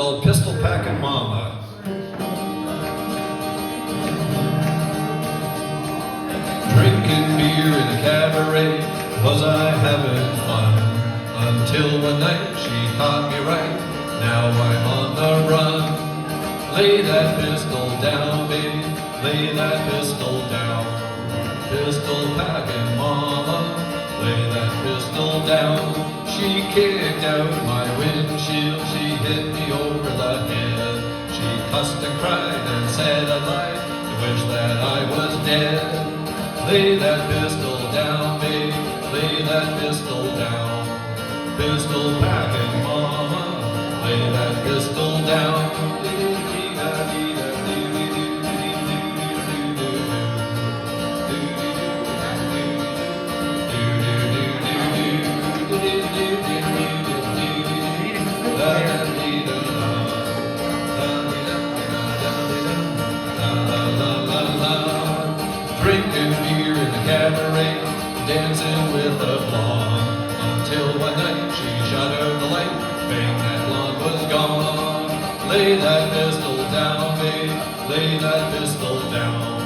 Pistol packing Momma. Drinking beer in a cabaret, was I having fun? Until one night she caught me right, now I'm on the run. Lay that pistol down, baby, lay that pistol down. Pistol packing Momma, lay that pistol down. She kicked out my windshield, she hit me over the head. She cussed and cried and said I'd like to wish that I was dead. Lay that pistol down, baby, lay that pistol down. Pistol packing Momma, lay that pistol down. Drinking beer in the cabaret, dancing with a blonde, until one night she shut out the light, bang, that blonde was gone. Lay that pistol down, babe, lay that pistol down.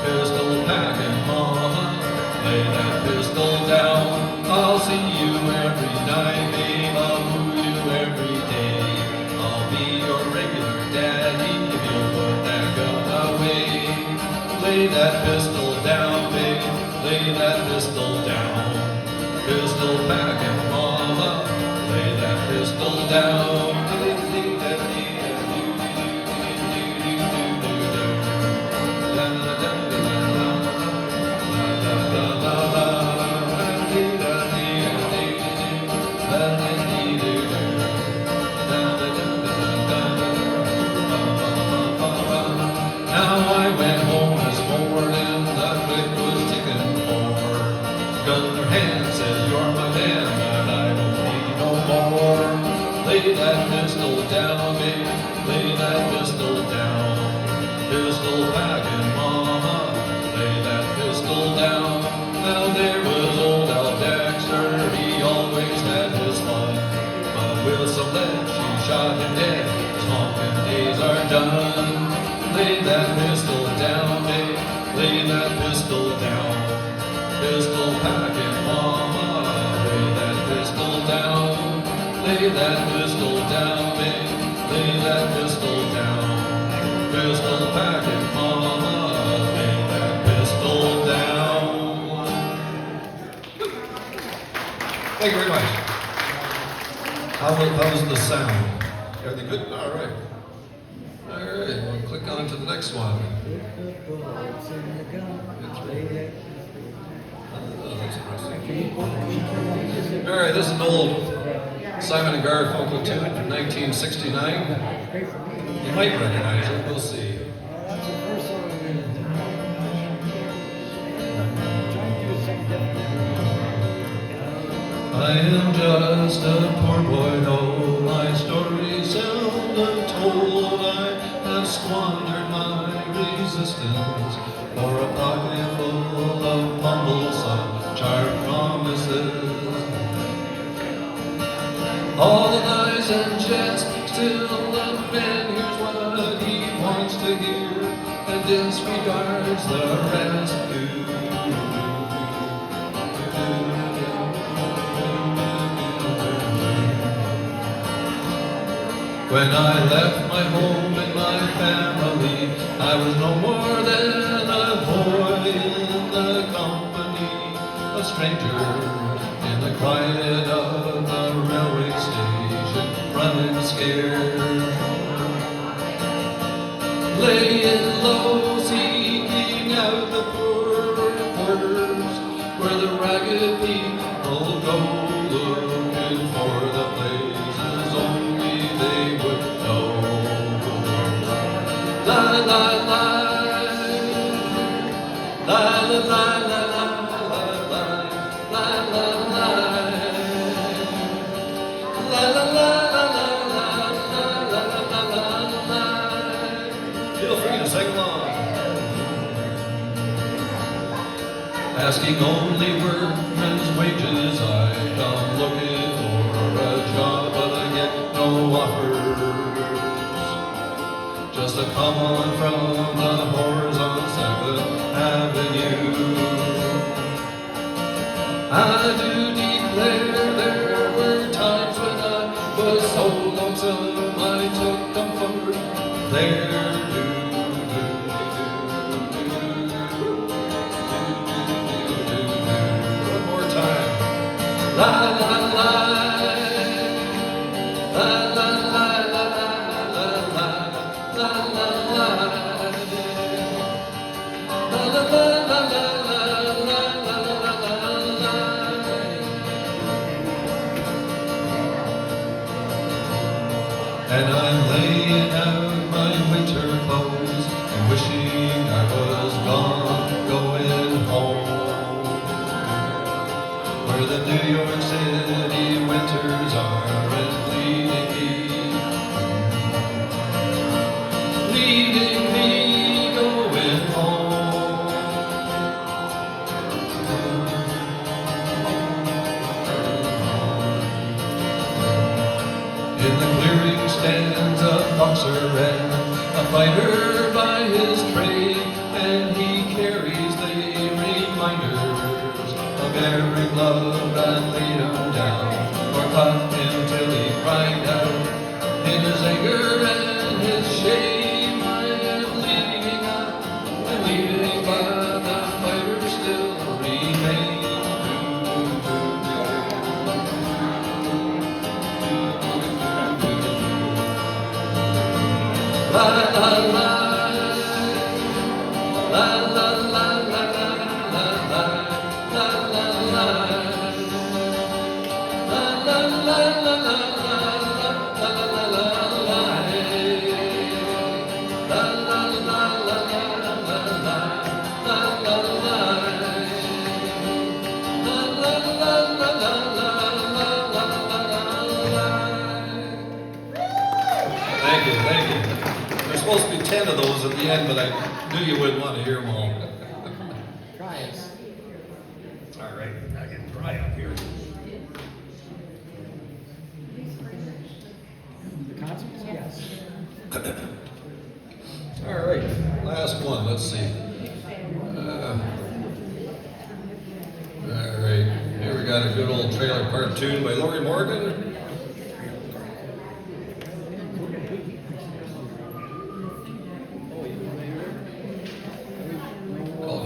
Pistol packing Momma, lay that pistol down. I'll see you every night, babe, I'll woo you every day. I'll be your regular daddy if you'll put that gun away. Lay that pistol down, babe, lay that pistol down. Pistol packing Momma, lay that pistol down. Now I went home this morning, the click was ticking for. Gun in her hand says you're my man, but I don't need no more. Lay that pistol down, baby, lay that pistol down. Pistol packing Momma, lay that pistol down. Now there was old Al Dexter, he always had his fun. But with some lead, she shot him dead, his honking days are done. Lay that pistol down, babe, lay that pistol down. Pistol packing Momma, lay that pistol down. Lay that pistol down, babe, lay that pistol down. Pistol packing Momma, lay that pistol down. Thank you very much. How's the sound? Everything good? All right. All right, we'll click on to the next one. All right, this is an old Simon and Garfunkel tune from 1969. You might recognize it, we'll see. I am just a poor boy, no, my story seldom told. I have squandered my resistance for a pocket full of mumbles of charred promises. All the lies and jest still the man hears what he wants to hear and disregards the rest. When I left my home and my family, I was no more than a boy in the company, a stranger in the quiet of the railway station, running scared, laying low, seeking out the poor quarters where the ragged people go, looking for the places only they would know. La la la la, la la la la la la la la la. Feel free to sing along. Asking only workmen's wages, I come looking for a job, but I get no offer. a-comin' from the whores on 7th Avenue. I do declare there were times when I was so lonesome I took comfort there. One more time. La la la, la la la la la la la la la, la la la la la. And I'm laying out my winter clothes and wishing I was gone, going home, where the New York City winters are and leading me going home. In the clearing stands a boxer and a fighter by his trade, and he carries the reminders of every blow that laid him down, or cut him till he cried out in his anger and his shame. I am leaving out and leaving, but the fighter still remains. La la la, la la la la la la la la la la, la la la la la Thank you, thank you. There's supposed to be 10 of those at the end, but I knew you wouldn't want to hear them all. Try it. All right, I get dry up here. The concerts? Yes. All right, last one, let's see. All right, here we got a good old trailer park tune by Lori Morgan.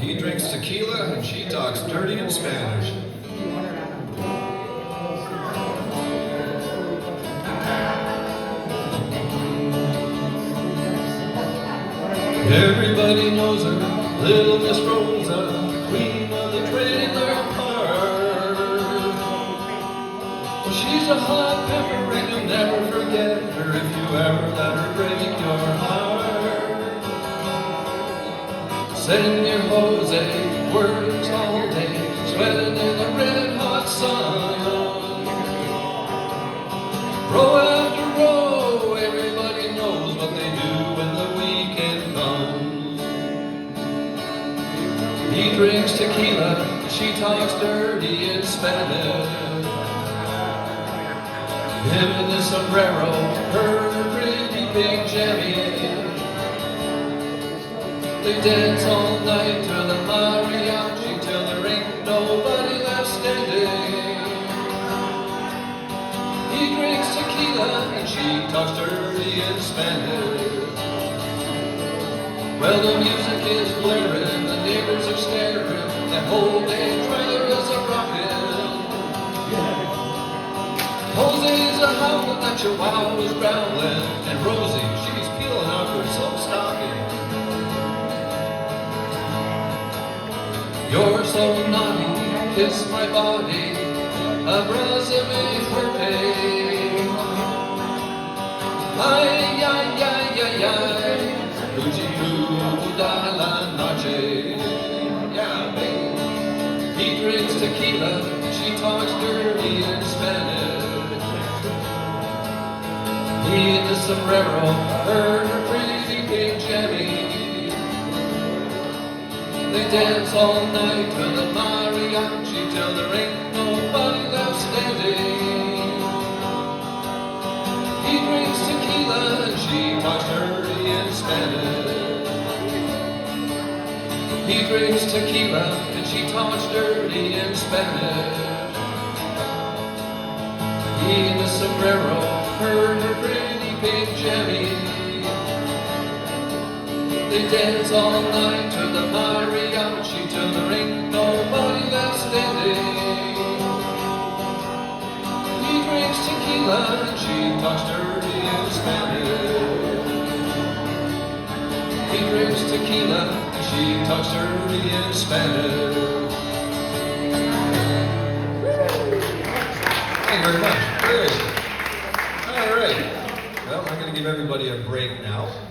He drinks tequila and she talks dirty in Spanish. Everybody knows her, little Miss Rosa, queen of the trailer park. Well, she's a hot pepper and you'll never forget her if you ever let her break your heart. Senor Jose works all day, sweating in the red hot sun. Row after row, everybody knows what they do when the weekend comes. He drinks tequila, she talks dirty in Spanish. Him in his sombrero, her pretty pink jammy. They dance all night to the mariachi till there ain't nobody left standing. He drinks tequila and she talks dirty in Spanish. Well, the music is blaring, the neighbors are staring, that whole day trailer is a rockin'. Jose's a howling, that chihuahua's growling, and Rosie, she's peeling off her silk stocking. You're so naughty, kiss my body, abrázame fuerte. Ay, ay, ay, ay, ay, Luchi da la noche. Yeah, baby. He drinks tequila, she talks dirty in Spanish. He in the sombrero, her pretty pink jammy. They dance all night to the mariachi till there ain't nobody left standing. He drinks tequila and she talks dirty in Spanish. He drinks tequila and she talks dirty in Spanish. He in the sombrero, her pretty pink jammy. They dance all night to the mariachi till there ain't nobody left standing. He drinks tequila and she talks dirty in Spanish. He drinks tequila and she talks dirty in Spanish. Thank you very much. Great. All right. Well, I'm going to give everybody a break now.